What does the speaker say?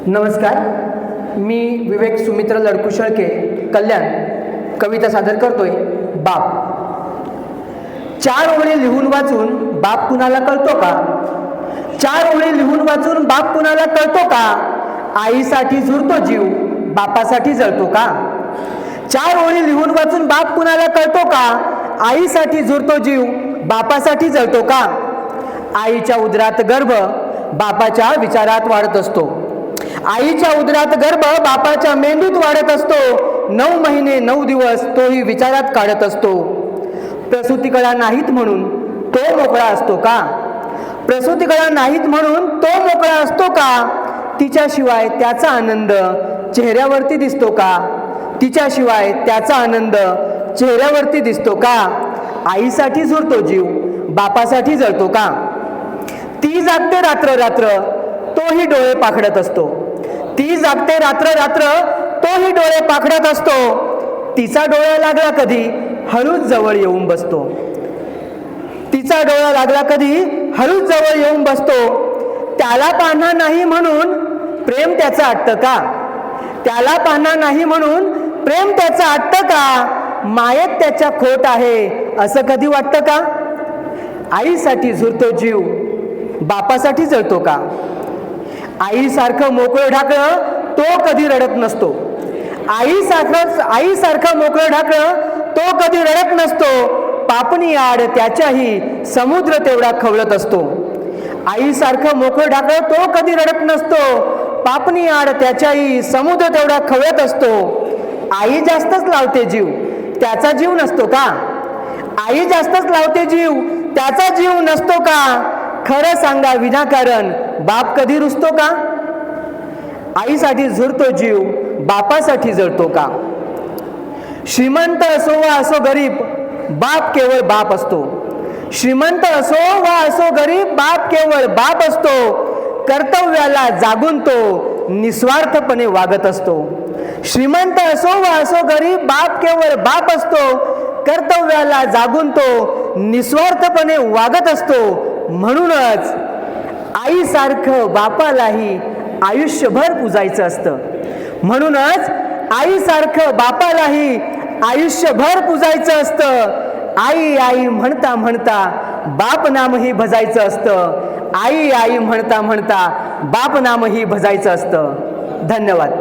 नमस्कार, मी विवेक सुमित्र लडकुशळके कल्याण कविता सादर करतोय. बाप. चार ओळी लिहून वाचून बाप कुणाला कळतो का? चार ओळी लिहून वाचून बाप कुणाला कळतो का? आईसाठी झुरतो जीव, बापासाठी जळतो का? चार ओळी लिहून वाचून बाप कुणाला कळतो का? आईसाठी झुरतो जीव, बापासाठी जळतो का? आईच्या उदरात गर्भ बापाच्या विचारात वाढत असतो. आईच्या उदरात गर्भ बापाच्या मेंदूत वाढत असतो. 9 महिने 9 दिवस तोही विचारात काढत असतो. प्रसूतिकळा नाहीत म्हणून तो मोकळा असतो का? प्रसूतिकळा नाहीत म्हणून तो मोकळा असतो का? तिच्याशिवाय त्याचा आनंद चेहऱ्यावरती दिसतो का? तिच्याशिवाय त्याचा आनंद चेहऱ्यावरती दिसतो का? आईसाठी झुरतो जीव, बापासाठी जळतो का? ती जागते रात्र रात्र, तोही डोळे पाखडत असतो. ती जागते रात्र रात्र, तोही डोळे पाखडत असतो. तिचा डोळा लागला कधी हळूच जवळ येऊन बसतो. तिचा डोळा लागला कधी हळूच जवळ येऊन बसतो. त्याला पाहणार नाही म्हणून प्रेम त्याचं आटतं का? त्याला पाहणार नाही म्हणून प्रेम त्याचं आटतं का? मायेत त्याच्या खोट आहे असं कधी वाटतं का? आईसाठी झुरतो जीव, बापासाठी जळतो का? आईसारखं मोकळं ढाकळं तो कधी रडत नसतो. आईसारखं मोकळं ढाकळं तो कधी रडत नसतो. पापणी आड त्याच्याही समुद्र तेवढा खवळत असतो. आईसारखं मोकळं ढाकळं तो कधी रडत नसतो. पापणी आड त्याच्याही समुद्र तेवढा खवळत असतो. आई जास्तच लावते जीव, त्याचा जीव नसतो का? आई जास्तच लावते जीव, त्याचा जीव नसतो का? खरं सांगा विनाकारण बाप कधी रुसतो का? आईसाठी झुरतो जीव, बापासाठी जळतो का? श्रीमंत असो वा असो गरीब, बाप केवळ बाप असतो. श्रीमंत असो वा असो गरीब, बाप केवळ बाप असतो. कर्तव्याला जागून तो निस्वार्थपणे वागत असतो. श्रीमंत असो वा असो गरीब, बाप केवळ बाप असतो. कर्तव्याला जागून तो निस्वार्थपणे वागत असतो. म्हणूनच आईसारखं बापालाही आयुष्यभर पूजायचं असतं. म्हणूनच आईसारखं बापालाही आयुष्यभर पूजायचं असतं. आई आई म्हणता म्हणता बाप नामही भजायचं असतं. आई आई म्हणता म्हणता बाप नामही भजायचं असतं. धन्यवाद.